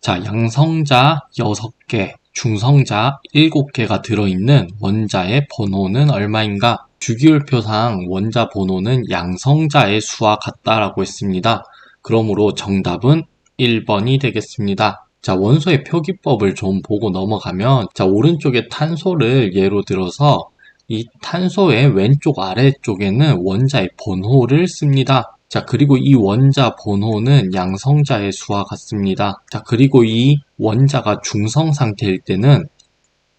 자, 양성자 6개, 중성자 7개가 들어있는 원자의 번호는 얼마인가? 주기율표상 원자 번호는 양성자의 수와 같다라고 했습니다. 그러므로 정답은 1번이 되겠습니다. 자, 원소의 표기법을 좀 보고 넘어가면, 자, 오른쪽에 탄소를 예로 들어서 이 탄소의 왼쪽 아래쪽에는 원자의 번호를 씁니다. 자, 그리고 이 원자 번호는 양성자의 수와 같습니다. 자, 그리고 이 원자가 중성 상태일 때는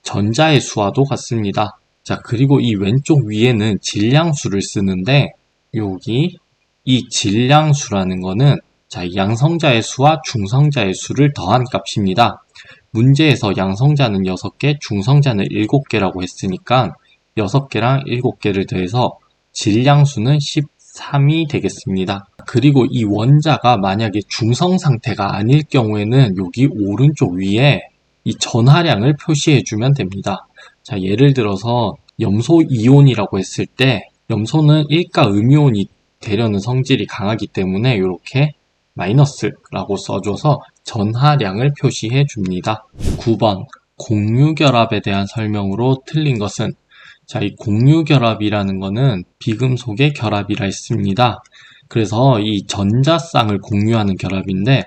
전자의 수와도 같습니다. 자, 그리고 이 왼쪽 위에는 질량수를 쓰는데, 여기 이 질량수라는 거는 자, 양성자의 수와 중성자의 수를 더한 값입니다. 문제에서 양성자는 6개, 중성자는 7개라고 했으니까 6개랑 7개를 더해서 질량수는 13이 되겠습니다. 그리고 이 원자가 만약에 중성 상태가 아닐 경우에는 여기 오른쪽 위에 이 전하량을 표시해주면 됩니다. 자, 예를 들어서 염소 이온이라고 했을 때 염소는 일가 음이온이 되려는 성질이 강하기 때문에 이렇게 마이너스라고 써줘서 전하량을 표시해 줍니다. 9번 공유결합에 대한 설명으로 틀린 것은, 자, 이 공유결합이라는 거는 비금속의 결합이라 했습니다. 그래서 이 전자쌍을 공유하는 결합인데,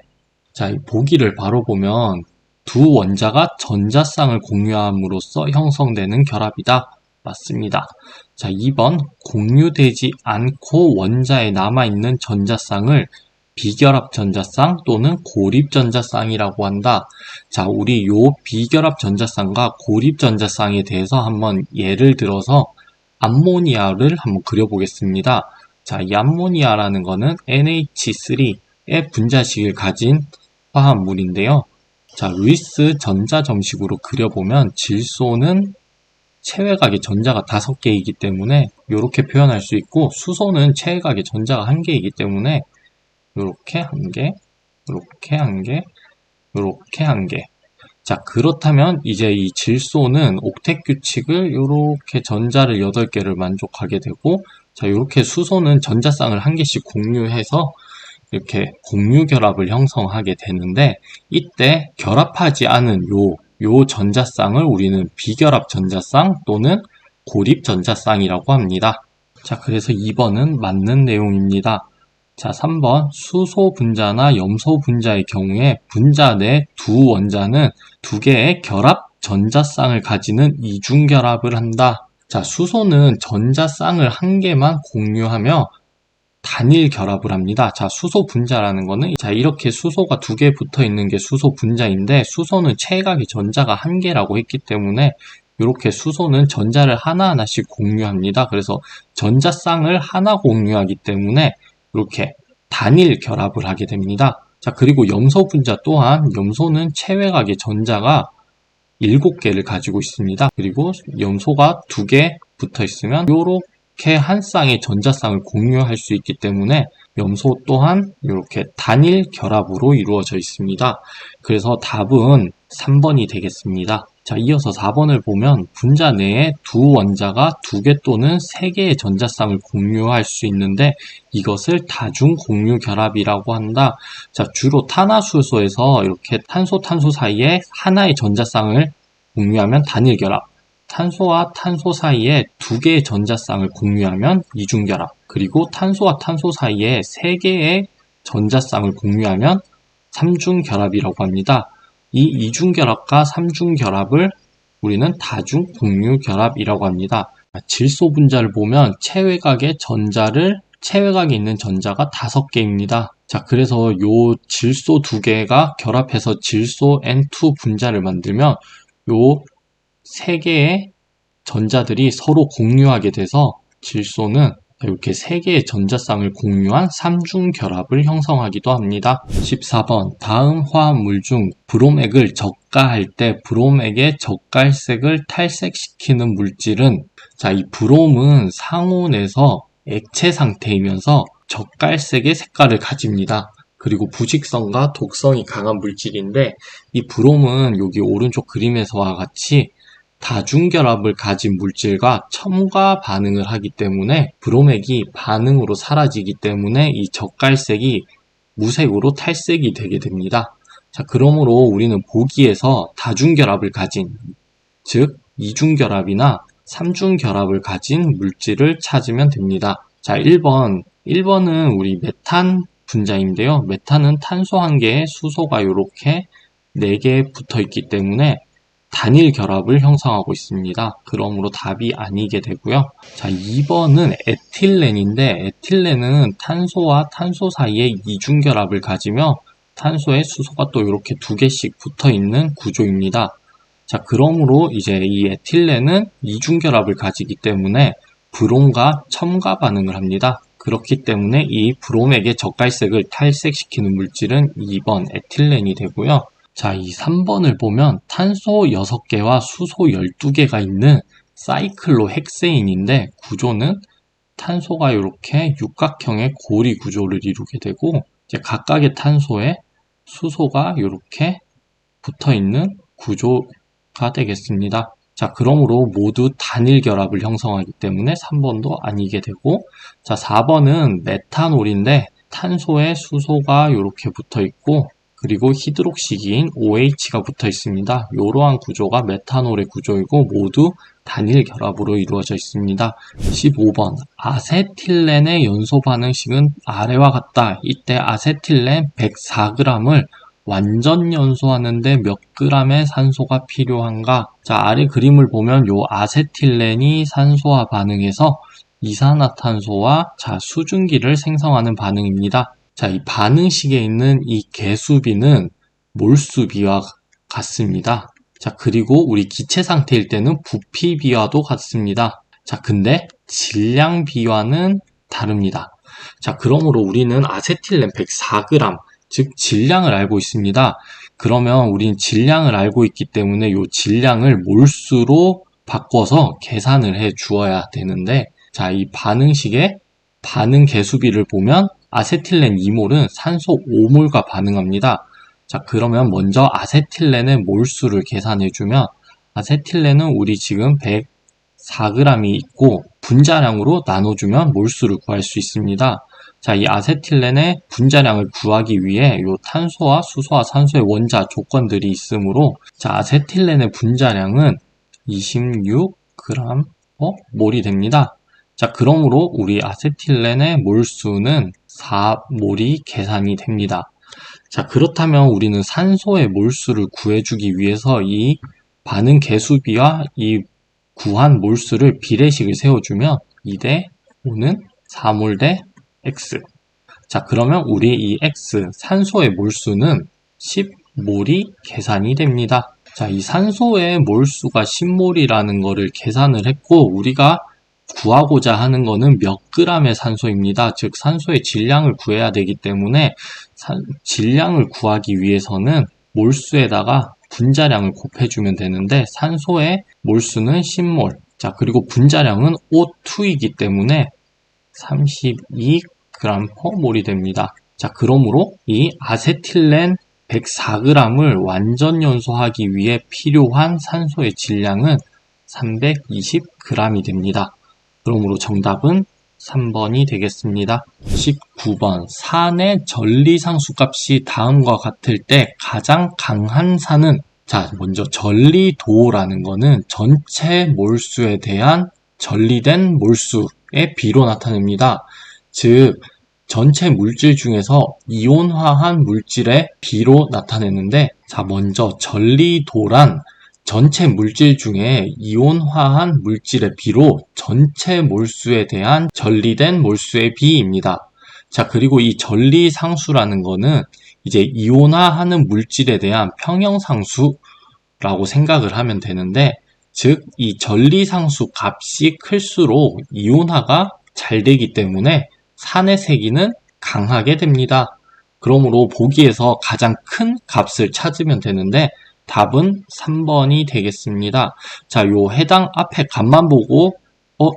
자, 이 보기를 바로 보면 두 원자가 전자쌍을 공유함으로써 형성되는 결합이다. 맞습니다. 자, 2번 공유되지 않고 원자에 남아있는 전자쌍을 비결합 전자쌍 또는 고립 전자쌍이라고 한다. 자, 우리 요 비결합 전자쌍과 고립 전자쌍에 대해서 한번 예를 들어서 암모니아를 한번 그려보겠습니다. 자, 이 암모니아라는 거는 NH3의 분자식을 가진 화합물인데요. 자, 루이스 전자점식으로 그려보면 질소는 체외각에 전자가 5개이기 때문에 이렇게 표현할 수 있고, 수소는 체외각에 전자가 1개이기 때문에 요렇게 1개, 요렇게 1개, 요렇게 1개. 자, 그렇다면 이제 이 질소는 옥텟 규칙을 요렇게 전자를 8개를 만족하게 되고, 자, 요렇게 수소는 전자쌍을 1개씩 공유해서 이렇게 공유 결합을 형성하게 되는데, 이때 결합하지 않은 요 전자쌍을 우리는 비결합 전자쌍 또는 고립 전자쌍이라고 합니다. 자, 그래서 2번은 맞는 내용입니다. 자, 3번 수소 분자나 염소 분자의 경우에 분자 내 두 원자는 2개의 결합 전자쌍을 가지는 이중 결합을 한다. 자, 수소는 전자쌍을 1개만 공유하며 단일 결합을 합니다. 자, 수소 분자라는 거는 자, 이렇게 수소가 2개 붙어 있는 게 수소 분자인데, 수소는 체외각에 전자가 1개라고 했기 때문에 이렇게 수소는 전자를 하나하나씩 공유합니다. 그래서 전자쌍을 하나 공유하기 때문에 이렇게 단일 결합을 하게 됩니다. 자, 그리고 염소 분자 또한 염소는 체외각에 전자가 7개를 가지고 있습니다. 그리고 염소가 2개 붙어 있으면 이렇게 한 쌍의 전자쌍을 공유할 수 있기 때문에 염소 또한 이렇게 단일 결합으로 이루어져 있습니다. 그래서 답은 3번이 되겠습니다. 자, 이어서 4번을 보면 분자 내에 두 원자가 2개 또는 3개의 전자쌍을 공유할 수 있는데 이것을 다중 공유 결합이라고 한다. 자, 주로 탄화수소에서 이렇게 탄소 사이에 하나의 전자쌍을 공유하면 단일 결합, 탄소와 탄소 사이에 2개의 전자쌍을 공유하면 이중 결합, 그리고 탄소와 탄소 사이에 3개의 전자쌍을 공유하면 삼중 결합이라고 합니다. 이 이중 결합과 삼중 결합을 우리는 다중 공유 결합이라고 합니다. 질소 분자를 보면 체외각에 있는 전자가 5개입니다. 자, 그래서 요 질소 2개가 결합해서 질소 N2 분자를 만들면 요 3개의 전자들이 서로 공유하게 돼서 질소는 이렇게 3개의 전자쌍을 공유한 삼중 결합을 형성하기도 합니다. 14번 다음 화합물 중 브롬액을 적가할 때 브롬액의 적갈색을 탈색시키는 물질은, 자, 이 브롬은 상온에서 액체 상태이면서 적갈색의 색깔을 가집니다. 그리고 부식성과 독성이 강한 물질인데, 이 브롬은 여기 오른쪽 그림에서와 같이 다중결합을 가진 물질과 첨가 반응을 하기 때문에 브롬액이 반응으로 사라지기 때문에 이 적갈색이 무색으로 탈색이 되게 됩니다. 자, 그러므로 우리는 보기에서 다중결합을 가진, 즉 이중결합이나 삼중결합을 가진 물질을 찾으면 됩니다. 자, 1번은 우리 메탄 분자인데요. 메탄은 탄소 1개에 수소가 이렇게 4개 붙어 있기 때문에 단일 결합을 형성하고 있습니다. 그러므로 답이 아니게 되고요. 자, 2번은 에틸렌인데 에틸렌은 탄소와 탄소 사이에 이중결합을 가지며 탄소에 수소가 또 이렇게 2개씩 붙어 있는 구조입니다. 자, 그러므로 이제 이 에틸렌은 이중결합을 가지기 때문에 브롬과 첨가 반응을 합니다. 그렇기 때문에 이 브롬액의 젓갈색을 탈색시키는 물질은 2번 에틸렌이 되고요. 자, 이 3번을 보면 탄소 6개와 수소 12개가 있는 사이클로헥세인인데 구조는 탄소가 이렇게 육각형의 고리 구조를 이루게 되고 이제 각각의 탄소에 수소가 이렇게 붙어 있는 구조가 되겠습니다. 자, 그러므로 모두 단일 결합을 형성하기 때문에 3번도 아니게 되고, 자, 4번은 메탄올인데 탄소에 수소가 이렇게 붙어 있고 그리고 히드록시기인 OH가 붙어 있습니다. 이러한 구조가 메탄올의 구조이고 모두 단일 결합으로 이루어져 있습니다. 15번 아세틸렌의 연소 반응식은 아래와 같다. 이때 아세틸렌 104g을 완전 연소하는데 몇 g의 산소가 필요한가? 자, 아래 그림을 보면 요 아세틸렌이 산소와 반응해서 이산화탄소와 수증기를 생성하는 반응입니다. 자, 이 반응식에 있는 이 개수비는 몰수비와 같습니다. 자, 그리고 우리 기체 상태일 때는 부피비와도 같습니다. 자, 근데 질량비와는 다릅니다. 자, 그러므로 우리는 아세틸렌 104g, 즉 질량을 알고 있습니다. 그러면 우리는 질량을 알고 있기 때문에 이 질량을 몰수로 바꿔서 계산을 해 주어야 되는데, 자, 이 반응식의 반응 개수비를 보면 아세틸렌 2몰은 산소 5몰과 반응합니다. 자, 그러면 먼저 아세틸렌의 몰수를 계산해주면 아세틸렌은 우리 지금 104g이 있고 분자량으로 나눠주면 몰수를 구할 수 있습니다. 자, 이 아세틸렌의 분자량을 구하기 위해 이 탄소와 수소와 산소의 원자 조건들이 있으므로 자, 아세틸렌의 분자량은 26g 몰이 됩니다. 자, 그러므로 우리 아세틸렌의 몰수는 4몰이 계산이 됩니다. 자, 그렇다면 우리는 산소의 몰수를 구해주기 위해서 이 반응 개수비와 이 구한 몰수를 비례식을 세워주면 2대 5는 4몰 대 X. 자, 그러면 우리 이 X, 산소의 몰수는 10몰이 계산이 됩니다. 자, 이 산소의 몰수가 10몰이라는 거를 계산을 했고 우리가 구하고자 하는 거는 몇 g의 산소입니다. 즉 산소의 질량을 구해야 되기 때문에 질량을 구하기 위해서는 몰수에다가 분자량을 곱해주면 되는데 산소의 몰수는 10몰, 자, 그리고 분자량은 O2이기 때문에 32g/몰이 됩니다. 자, 그러므로 이 아세틸렌 104g을 완전 연소하기 위해 필요한 산소의 질량은 320g이 됩니다. 그러므로 정답은 3번이 되겠습니다. 19번 산의 전리상수 값이 다음과 같을 때 가장 강한 산은, 자, 먼저 전리도라는 거는 전체 몰수에 대한 전리된 몰수의 비로 나타냅니다. 즉 전체 물질 중에서 이온화한 물질의 비로 나타내는데, 자, 먼저 전리도란 전체 물질 중에 이온화한 물질의 비로 전체 몰수에 대한 전리된 몰수의 비입니다. 자, 그리고 이 전리상수라는 거는 이제 이온화하는 물질에 대한 평형상수라고 생각을 하면 되는데, 즉 이 전리상수 값이 클수록 이온화가 잘 되기 때문에 산의 세기는 강하게 됩니다. 그러므로 보기에서 가장 큰 값을 찾으면 되는데 답은 3번이 되겠습니다. 자, 요 해당 앞에 값만 보고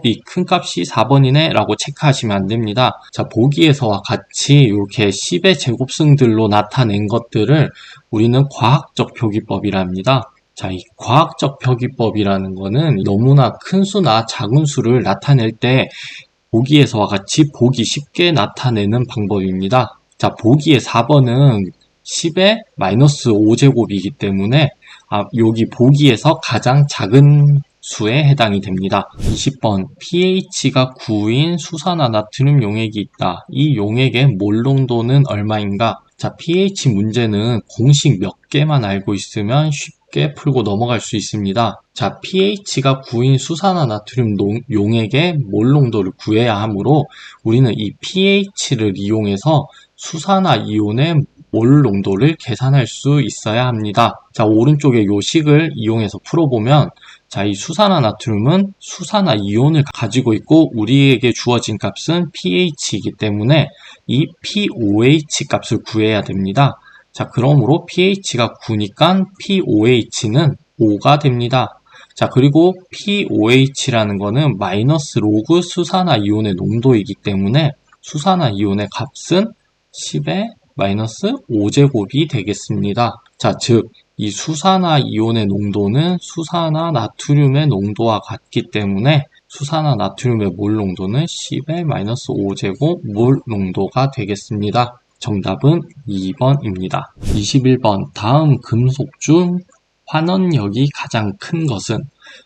이 큰 값이 4번이네 라고 체크하시면 안 됩니다. 자, 보기에서와 같이 이렇게 10의 제곱승들로 나타낸 것들을 우리는 과학적 표기법이라 합니다. 자, 이 과학적 표기법이라는 거는 너무나 큰 수나 작은 수를 나타낼 때 보기에서와 같이 보기 쉽게 나타내는 방법입니다. 자, 보기의 4번은 10의 마이너스 5제곱이기 때문에 여기 보기에서 가장 작은 수에 해당이 됩니다. 20번 pH가 9인 수산화 나트륨 용액이 있다. 이 용액의 몰 농도는 얼마인가? 자, pH 문제는 공식 몇 개만 알고 있으면 쉽게 풀고 넘어갈 수 있습니다. 자, pH가 9인 수산화 나트륨 용액의 몰 농도를 구해야 하므로 우리는 이 pH를 이용해서 수산화 이온의 몰 농도를 계산할 수 있어야 합니다. 자, 오른쪽에 요 식을 이용해서 풀어보면 자, 이 수산화 나트륨은 수산화 이온을 가지고 있고 우리에게 주어진 값은 pH이기 때문에 이 pOH 값을 구해야 됩니다. 자, 그러므로 pH가 9니까 pOH는 5가 됩니다. 자, 그리고 pOH라는 거는 마이너스 로그 수산화 이온의 농도이기 때문에 수산화 이온의 값은 10의 마이너스 5제곱이 되겠습니다. 자, 즉 이 수산화 이온의 농도는 수산화 나트륨의 농도와 같기 때문에 수산화 나트륨의 몰 농도는 10의 마이너스 5제곱 몰 농도가 되겠습니다. 정답은 2번입니다. 21번 다음 금속 중 환원력이 가장 큰 것은?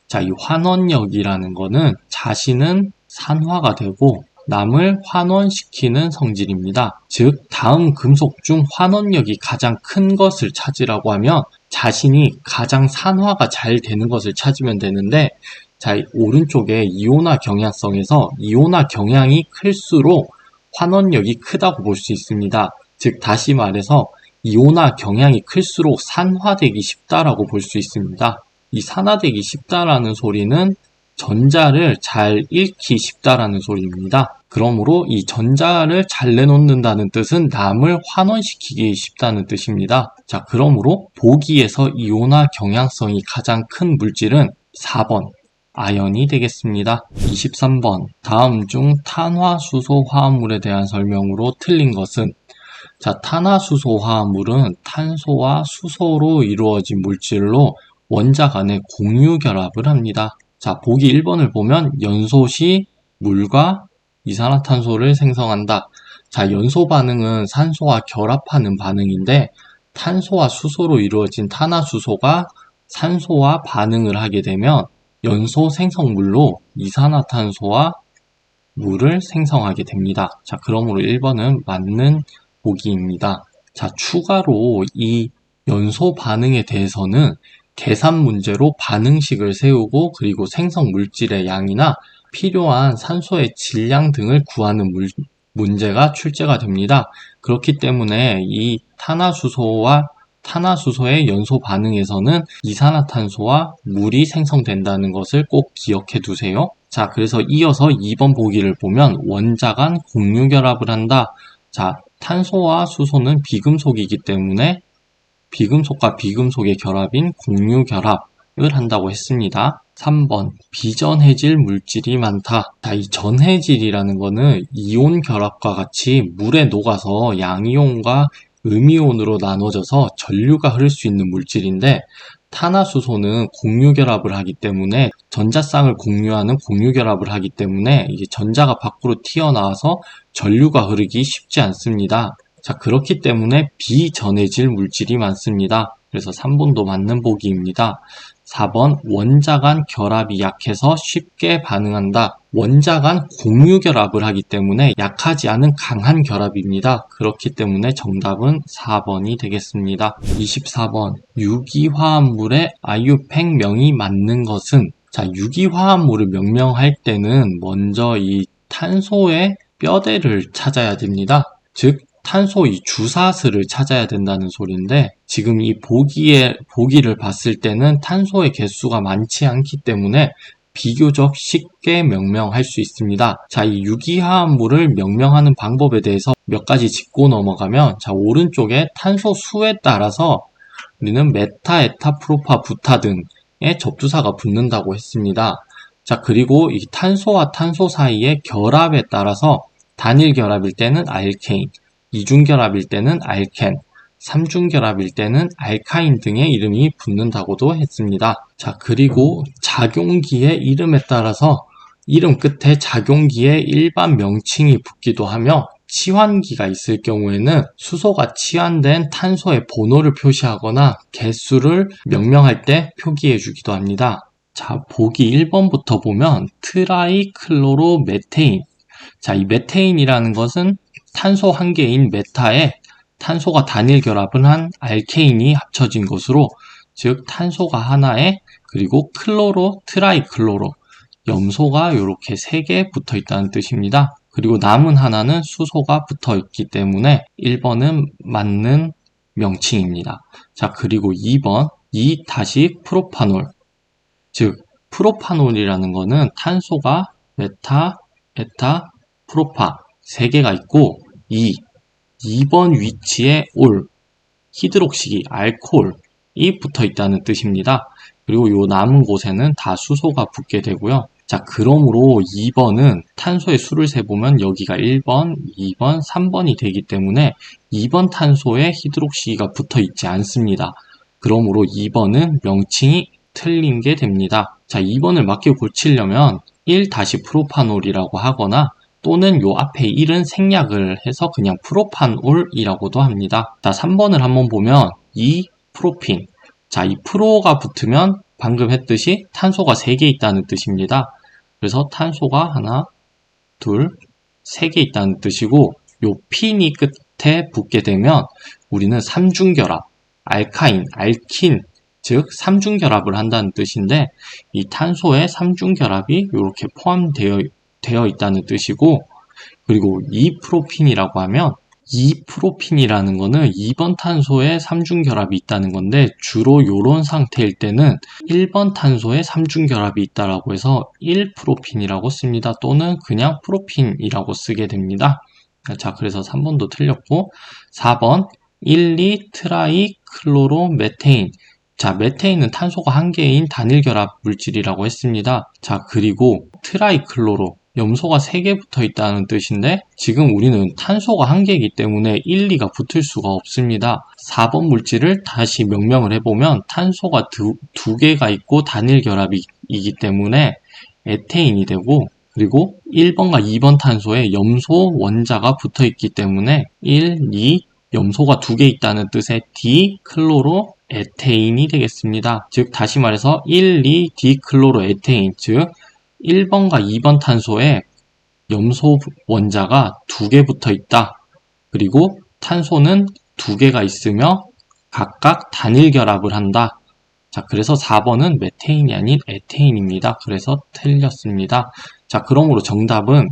자, 이 환원력이라는 거는 자신은 산화가 되고 남을 환원시키는 성질입니다. 즉 다음 금속 중 환원력이 가장 큰 것을 찾으라고 하면 자신이 가장 산화가 잘 되는 것을 찾으면 되는데, 자, 오른쪽에 이온화 경향성에서 이온화 경향이 클수록 환원력이 크다고 볼 수 있습니다. 즉 다시 말해서 이온화 경향이 클수록 산화되기 쉽다라고 볼 수 있습니다. 이 산화되기 쉽다라는 소리는 전자를 잘 잃기 쉽다라는 소리입니다. 그러므로 이 전자를 잘 내놓는다는 뜻은 남을 환원시키기 쉽다는 뜻입니다. 자, 그러므로 보기에서 이온화 경향성이 가장 큰 물질은 4번 아연이 되겠습니다. 23번 다음 중 탄화수소 화합물에 대한 설명으로 틀린 것은? 자, 탄화수소 화합물은 탄소와 수소로 이루어진 물질로 원자 간의 공유 결합을 합니다. 자, 보기 1번을 보면 연소시 물과 이산화탄소를 생성한다. 자, 연소 반응은 산소와 결합하는 반응인데 탄소와 수소로 이루어진 탄화수소가 산소와 반응을 하게 되면 연소 생성물로 이산화탄소와 물을 생성하게 됩니다. 자, 그러므로 1번은 맞는 보기입니다. 자, 추가로 이 연소 반응에 대해서는 계산 문제로 반응식을 세우고 그리고 생성 물질의 양이나 필요한 산소의 질량 등을 구하는 문제가 출제가 됩니다. 그렇기 때문에 이 탄화수소의 연소 반응에서는 이산화탄소와 물이 생성된다는 것을 꼭 기억해 두세요. 자, 그래서 이어서 2번 보기를 보면 원자 간 공유 결합을 한다. 자, 탄소와 수소는 비금속이기 때문에 비금속과 비금속의 결합인 공유 결합을 한다고 했습니다. 3번 비전해질 물질이 많다. 자, 이 전해질이라는 거는 이온 결합과 같이 물에 녹아서 양이온과 음이온으로 나눠져서 전류가 흐를 수 있는 물질인데 탄화수소는 공유 결합을 하기 때문에 전자쌍을 공유하는 공유 결합을 하기 때문에 이게 전자가 밖으로 튀어나와서 전류가 흐르기 쉽지 않습니다. 자, 그렇기 때문에 비전해질 물질이 많습니다. 그래서 3번도 맞는 보기입니다. 4번 원자 간 결합이 약해서 쉽게 반응한다. 원자 간 공유 결합을 하기 때문에 약하지 않은 강한 결합입니다. 그렇기 때문에 정답은 4번이 되겠습니다. 24번 유기화합물의 아유팩명이 맞는 것은? 자, 유기화합물을 명명할 때는 먼저 이 탄소의 뼈대를 찾아야 됩니다. 즉 탄소 이 주사슬을 찾아야 된다는 소리인데 지금 이 보기를 봤을 때는 탄소의 개수가 많지 않기 때문에 비교적 쉽게 명명할 수 있습니다. 자, 이 유기화합물을 명명하는 방법에 대해서 몇 가지 짚고 넘어가면 자, 오른쪽에 탄소 수에 따라서 우리는 메타, 에타, 프로파, 부타 등의 접두사가 붙는다고 했습니다. 자, 그리고 이 탄소와 탄소 사이의 결합에 따라서 단일 결합일 때는 알케인, 이중결합일 때는 알켄, 삼중결합일 때는 알카인 등의 이름이 붙는다고도 했습니다. 자, 그리고 작용기의 이름에 따라서 이름 끝에 작용기의 일반 명칭이 붙기도 하며 치환기가 있을 경우에는 수소가 치환된 탄소의 번호를 표시하거나 개수를 명명할 때 표기해 주기도 합니다. 자, 보기 1번부터 보면 트라이클로로메테인. 자, 이 메테인이라는 것은 탄소 한 개인 메타에 탄소가 단일 결합을 한 알케인이 합쳐진 것으로, 즉 탄소가 하나에 그리고 클로로, 트라이클로로, 염소가 이렇게 3개 붙어 있다는 뜻입니다. 그리고 남은 하나는 수소가 붙어 있기 때문에 1번은 맞는 명칭입니다. 자, 그리고 2번, 2-프로파놀. 즉, 프로파놀이라는 거는 탄소가 메타, 에타, 프로파 3개가 있고 2번 위치에 올, 히드록시기, 알코올이 붙어 있다는 뜻입니다. 그리고 요 남은 곳에는 다 수소가 붙게 되고요. 자, 그러므로 2번은 탄소의 수를 세보면 여기가 1번, 2번, 3번이 되기 때문에 2번 탄소에 히드록시기가 붙어 있지 않습니다. 그러므로 2번은 명칭이 틀린 게 됩니다. 자, 2번을 맞게 고치려면 1-프로파놀이라고 하거나 또는 요 앞에 1은 생략을 해서 그냥 프로판올이라고도 합니다. 자, 3번을 한번 보면 2-프로핀. 자, 이 프로가 붙으면 방금 했듯이 탄소가 3개 있다는 뜻입니다. 그래서 탄소가 하나, 둘, 3개 있다는 뜻이고, 요 핀이 끝에 붙게 되면 우리는 삼중결합, 알카인, 알킨, 즉 삼중결합을 한다는 뜻인데, 이 탄소에 삼중결합이 이렇게 포함되어 있다는 뜻이고, 그리고 2프로핀이라고 하면 2프로핀이라는 거는 2번 탄소에 삼중결합이 있다는 건데, 주로 이런 상태일 때는 1번 탄소에 삼중결합이 있다라고 해서 1프로핀이라고 씁니다. 또는 그냥 프로핀이라고 쓰게 됩니다. 자, 그래서 3번도 틀렸고, 4번 1,2-트라이클로로메테인. 자, 메테인은 탄소가 한 개인 단일결합 물질이라고 했습니다. 자, 그리고 트라이클로로, 염소가 3개 붙어 있다는 뜻인데, 지금 우리는 탄소가 한 개이기 때문에 1, 2가 붙을 수가 없습니다. 4번 물질을 다시 명명을 해보면 탄소가 두 개가 있고 단일결합이기 때문에 에테인이 되고, 그리고 1번과 2번 탄소에 염소 원자가 붙어 있기 때문에 1, 2, 염소가 2개 있다는 뜻의 디클로로 에테인이 되겠습니다. 즉 다시 말해서 1,2-디클로로에테인, 즉 1번과 2번 탄소에 염소 원자가 2개 붙어 있다. 그리고 탄소는 2개가 있으며 각각 단일 결합을 한다. 자, 그래서 4번은 메테인이 아닌 에테인입니다. 그래서 틀렸습니다. 자, 그러므로 정답은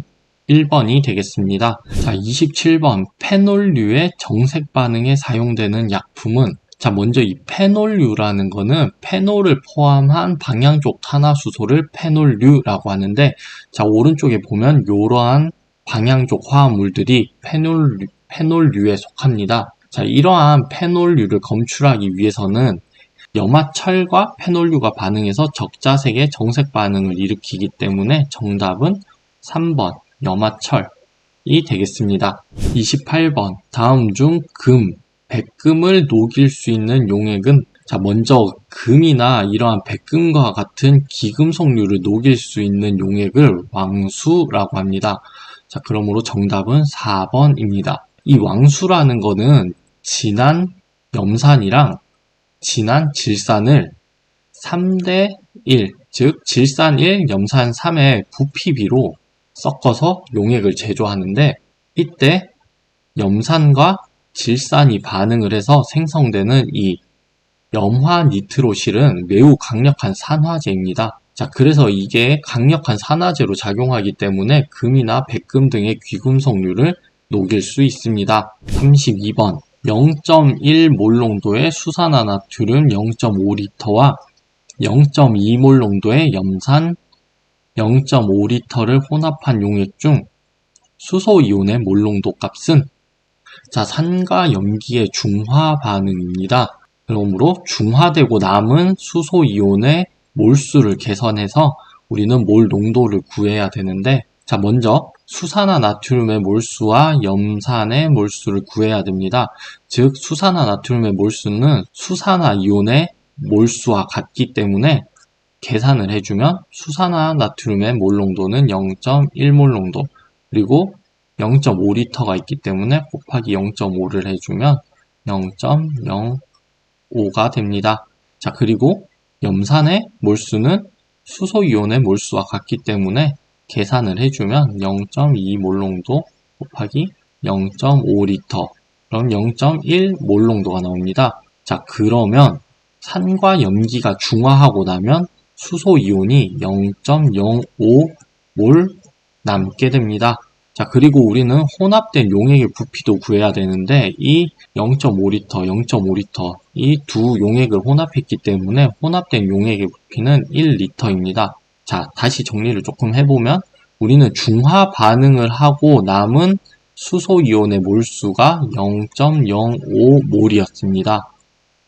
1번이 되겠습니다. 자, 27번 페놀류의 정색 반응에 사용되는 약품은, 자, 먼저 이 페놀류라는 거는 페놀을 포함한 방향족 탄화수소를 페놀류라고 하는데, 자, 오른쪽에 보면 이러한 방향족 화합물들이 페놀류에 속합니다. 자, 이러한 페놀류를 검출하기 위해서는 염화철과 페놀류가 반응해서 적자색의 정색 반응을 일으키기 때문에 정답은 3번 염화철이 되겠습니다. 28번 다음 중 백금을 녹일 수 있는 용액은, 자, 먼저 금이나 이러한 백금과 같은 기금속류를 녹일 수 있는 용액을 왕수라고 합니다. 자, 그러므로 정답은 4번입니다. 이 왕수라는 거는 진한 염산이랑 진한 질산을 3대1, 즉 질산 1, 염산 3의 부피비로 섞어서 용액을 제조하는데, 이때 염산과 질산이 반응을 해서 생성되는 이 염화니트로실은 매우 강력한 산화제입니다. 자, 그래서 이게 강력한 산화제로 작용하기 때문에 금이나 백금 등의 귀금속류를 녹일 수 있습니다. 32번 0.1몰 농도의 수산화나트륨 0.5리터와 0.2몰 농도의 염산 0.5리터를 혼합한 용액 중 수소이온의 몰 농도 값은, 자, 산과 염기의 중화 반응입니다. 그러므로 중화되고 남은 수소이온의 몰수를 계산해서 우리는 몰 농도를 구해야 되는데, 자, 먼저 수산화나트륨의 몰수와 염산의 몰수를 구해야 됩니다. 즉 수산화나트륨의 몰수는 수산화이온의 몰수와 같기 때문에 계산을 해주면 수산화나트륨의 몰 농도는 0.1몰 농도, 그리고 0.5L가 있기 때문에 곱하기 0.5를 해주면 0.05가 됩니다. 자, 그리고 염산의 몰수는 수소이온의 몰수와 같기 때문에 계산을 해주면 0.2몰 곱하기 0.5L, 그럼 0.1몰 나옵니다. 자, 그러면 산과 염기가 중화하고 나면 수소이온이 0.05몰 남게 됩니다. 자, 그리고 우리는 혼합된 용액의 부피도 구해야 되는데 이 0.5L, 0.5L 이 두 용액을 혼합했기 때문에 혼합된 용액의 부피는 1L입니다. 자, 다시 정리를 조금 해보면 우리는 중화 반응을 하고 남은 수소이온의 몰수가 0.05몰이었습니다.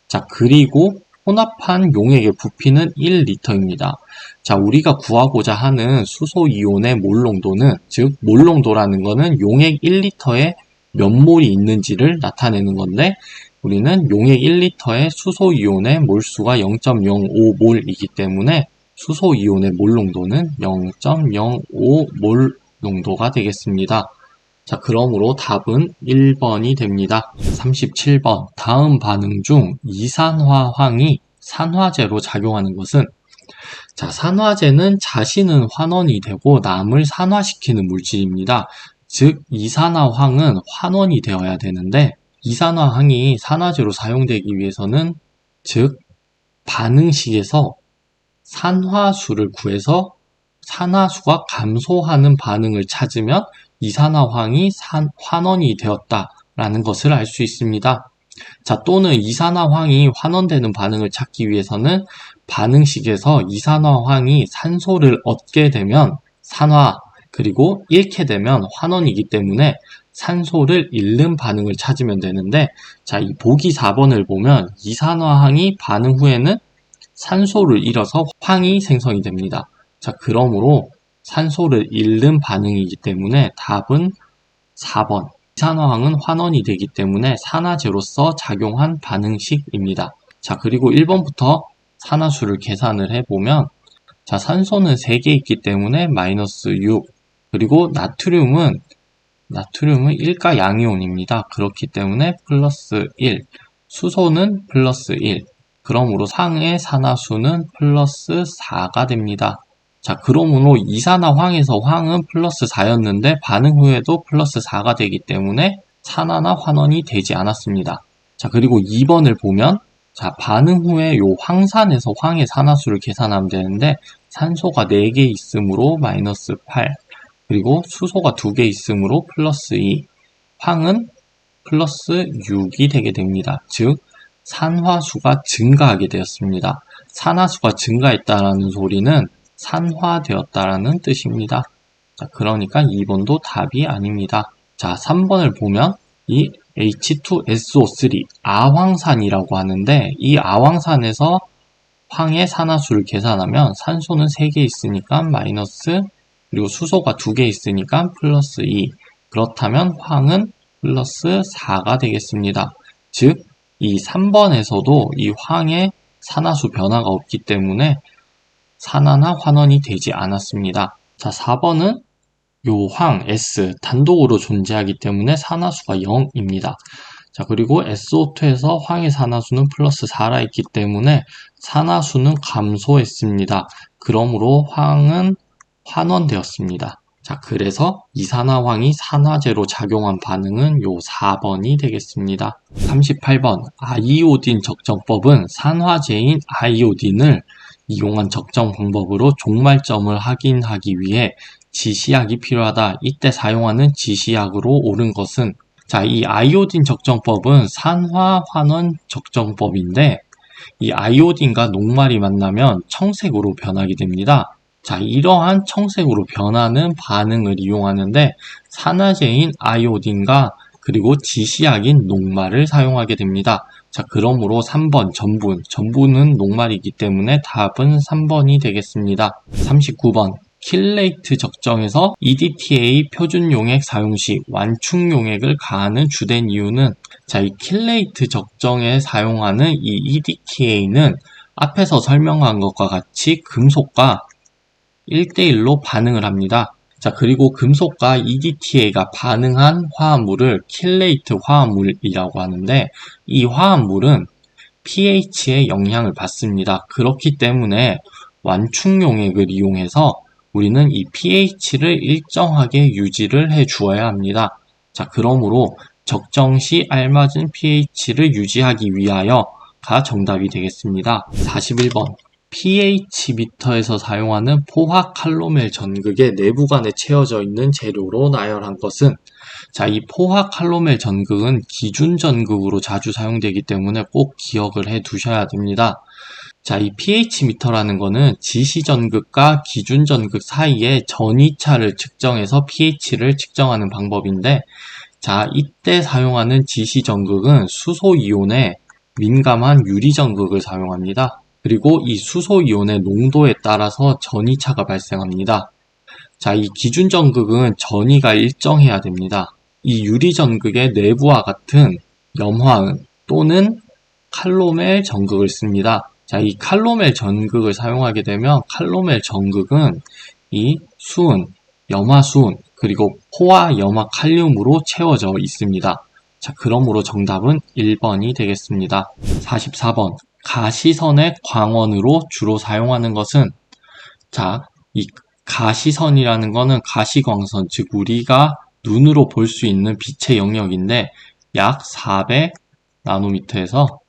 자, 그리고 혼합한 용액의 부피는 1L입니다. 자, 우리가 구하고자 하는 수소이온의 몰농도는, 즉 몰농도라는 것은 용액 1L에 몇 몰이 있는지를 나타내는 건데 우리는 용액 1L에 수소이온의 몰수가 0.05몰이기 때문에 수소이온의 몰농도는 0.05몰 농도가 되겠습니다. 자, 그러므로 답은 1번이 됩니다. 37번. 다음 반응 중 이산화황이 산화제로 작용하는 것은? 자, 산화제는 자신은 환원이 되고 남을 산화시키는 물질입니다. 즉, 이산화황은 환원이 되어야 되는데 이산화황이 산화제로 사용되기 위해서는 즉, 반응식에서 산화수를 구해서 산화수가 감소하는 반응을 찾으면 이산화황이 환원이 되었다라는 것을 알 수 있습니다. 자, 또는 이산화황이 환원되는 반응을 찾기 위해서는 반응식에서 이산화황이 산소를 얻게 되면 산화, 그리고 잃게 되면 환원이기 때문에 산소를 잃는 반응을 찾으면 되는데, 자, 이 보기 4번을 보면 이산화황이 반응 후에는 산소를 잃어서 황이 생성이 됩니다. 자, 그러므로 산소를 잃는 반응이기 때문에 답은 4번. 이산화황은 환원이 되기 때문에 산화제로서 작용한 반응식입니다. 자, 그리고 1번부터 산화수를 계산을 해보면, 자, 산소는 3개 있기 때문에 마이너스 6, 그리고 나트륨은 1가 양이온입니다. 그렇기 때문에 플러스 1, 수소는 플러스 1, 그러므로 황의 산화수는 플러스 4가 됩니다. 자, 그러므로 이산화황에서 황은 플러스 4였는데 반응 후에도 플러스 4가 되기 때문에 산화나 환원이 되지 않았습니다. 자, 그리고 2번을 보면, 자, 반응 후에 요 황산에서 황의 산화수를 계산하면 되는데 산소가 4개 있으므로 마이너스 8, 그리고 수소가 2개 있으므로 플러스 2, 황은 플러스 6이 되게 됩니다. 즉, 산화수가 증가하게 되었습니다. 산화수가 증가했다라는 소리는 산화되었다라는 뜻입니다. 자, 그러니까 2번도 답이 아닙니다. 자, 3번을 보면 이 H2SO3 아황산이라고 하는데 이 아황산에서 황의 산화수를 계산하면 산소는 3개 있으니까 마이너스, 그리고 수소가 2개 있으니까 플러스 2, 그렇다면 황은 플러스 4가 되겠습니다. 즉, 이 3번에서도 이 황의 산화수 변화가 없기 때문에 산화나 환원이 되지 않았습니다. 자, 4번은 요 황 S 단독으로 존재하기 때문에 산화수가 0입니다. 자, 그리고 SO2에서 황의 산화수는 플러스 4라 있기 때문에 산화수는 감소했습니다. 그러므로 황은 환원되었습니다. 자, 그래서 이산화황이 산화제로 작용한 반응은 요 4번이 되겠습니다. 38번. 아이오딘 적정법은 산화제인 아이오딘을 이용한 적정 방법으로 종말점을 확인하기 위해 지시약이 필요하다. 이때 사용하는 지시약으로 옳은 것은? 자, 이 아이오딘 적정법은 산화 환원 적정법인데 이 아이오딘과 녹말이 만나면 청색으로 변하게 됩니다. 자, 이러한 청색으로 변하는 반응을 이용하는데 산화제인 아이오딘과 그리고 지시약인 녹말을 사용하게 됩니다. 자, 그러므로 3번 전분은 녹말이기 때문에 답은 3번이 되겠습니다. 39번. 킬레이트 적정에서 EDTA 표준 용액 사용 시 완충 용액을 가하는 주된 이유는? 자, 이 킬레이트 적정에 사용하는 이 EDTA는 앞에서 설명한 것과 같이 금속과 1대1로 반응을 합니다. 자, 그리고 금속과 EDTA가 반응한 화합물을 킬레이트 화합물이라고 하는데, 이 화합물은 pH의 영향을 받습니다. 그렇기 때문에 완충 용액을 이용해서 우리는 이 pH를 일정하게 유지를 해 주어야 합니다. 자, 그러므로 적정시 알맞은 pH를 유지하기 위하여가 정답이 되겠습니다. 41번. pH 미터에서 사용하는 포화 칼로멜 전극의 내부관에 채워져 있는 재료로 나열한 것은, 자, 이 포화 칼로멜 전극은 기준 전극으로 자주 사용되기 때문에 꼭 기억을 해 두셔야 됩니다. 자, 이 pH 미터라는 거는 지시 전극과 기준 전극 사이의 전이차를 측정해서 pH를 측정하는 방법인데, 자, 이때 사용하는 지시 전극은 수소 이온에 민감한 유리 전극을 사용합니다. 그리고 이 수소 이온의 농도에 따라서 전이차가 발생합니다. 자, 이 기준 전극은 전이가 일정해야 됩니다. 이 유리 전극의 내부와 같은 염화은 또는 칼로멜 전극을 씁니다. 자, 이 칼로멜 전극을 사용하게 되면 칼로멜 전극은 이 수은, 염화수은, 그리고 포화 염화 칼륨으로 채워져 있습니다. 자, 그러므로 정답은 1번이 되겠습니다. 44번. 가시선의 광원으로 주로 사용하는 것은, 자, 이 가시선이라는 거는 가시광선, 즉 우리가 눈으로 볼 수 있는 빛의 영역인데 약 400나노미터에서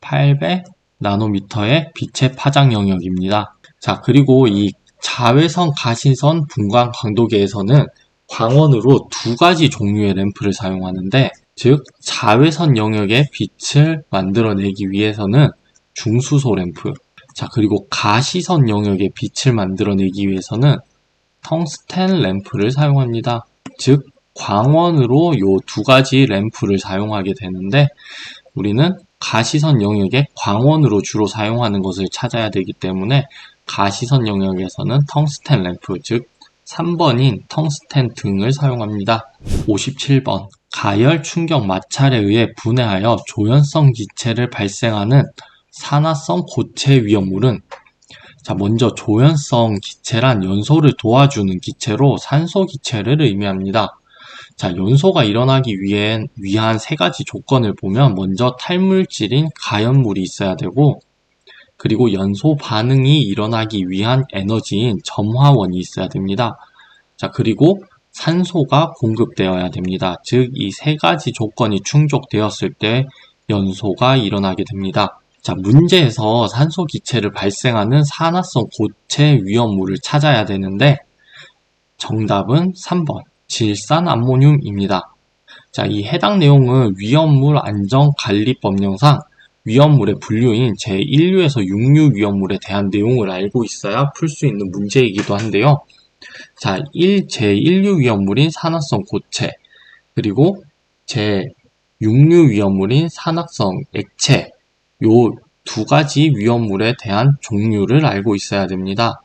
800나노미터의 빛의 파장 영역입니다. 자, 그리고 이 자외선 가시선 분광 광도계에서는 광원으로 두 가지 종류의 램프를 사용하는데, 즉 자외선 영역의 빛을 만들어내기 위해서는 중수소 램프, 자, 그리고 가시선 영역의 빛을 만들어내기 위해서는 텅스텐 램프를 사용합니다. 즉 광원으로 요 두 가지 램프를 사용하게 되는데, 우리는 가시선 영역의 광원으로 주로 사용하는 것을 찾아야 되기 때문에 가시선 영역에서는 텅스텐 램프, 즉 3번인 텅스텐 등을 사용합니다. 57번. 가열 충격 마찰에 의해 분해하여 조연성 기체를 발생하는 산화성 고체 위험물은, 자, 먼저 조연성 기체란 연소를 도와주는 기체로 산소 기체를 의미합니다. 자, 연소가 일어나기 위한 세 가지 조건을 보면, 먼저 탈물질인 가연물이 있어야 되고, 그리고 연소 반응이 일어나기 위한 에너지인 점화원이 있어야 됩니다. 자, 그리고 산소가 공급되어야 됩니다. 즉, 이 세 가지 조건이 충족되었을 때 연소가 일어나게 됩니다. 자, 문제에서 산소 기체를 발생하는 산화성 고체 위험물을 찾아야 되는데, 정답은 3번, 질산 암모늄입니다. 자, 이 해당 내용은 위험물 안전관리법령상 위험물의 분류인 제1류에서 6류 위험물에 대한 내용을 알고 있어야 풀 수 있는 문제이기도 한데요. 자, 제1류 위험물인 산화성 고체, 그리고 제6류 위험물인 산화성 액체, 요 두 가지 위험물에 대한 종류를 알고 있어야 됩니다.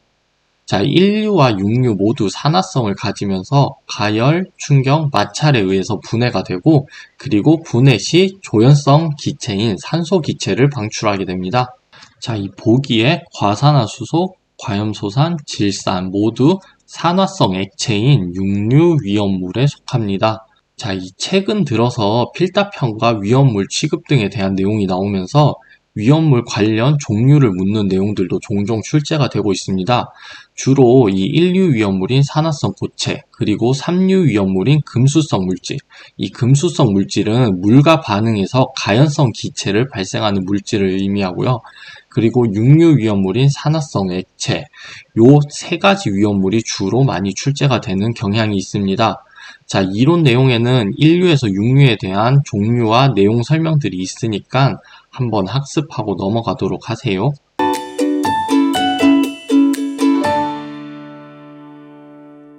자, 1류와 6류 모두 산화성을 가지면서 가열, 충격, 마찰에 의해서 분해가 되고, 그리고 분해 시 조연성 기체인 산소 기체를 방출하게 됩니다. 자, 이 보기에 과산화수소, 과염소산, 질산 모두 산화성 액체인 6류 위험물에 속합니다. 자, 이 최근 들어서 필답형과 위험물 취급 등에 대한 내용이 나오면서 위험물 관련 종류를 묻는 내용들도 종종 출제가 되고 있습니다. 주로 이 1류 위험물인 산화성 고체, 그리고 3류 위험물인 금수성 물질, 이 금수성 물질은 물과 반응해서 가연성 기체를 발생하는 물질을 의미하고요. 그리고 6류 위험물인 산화성 액체, 요 세 가지 위험물이 주로 많이 출제가 되는 경향이 있습니다. 자, 이론 내용에는 1류에서 6류에 대한 종류와 내용 설명들이 있으니까 한번 학습하고 넘어가도록 하세요.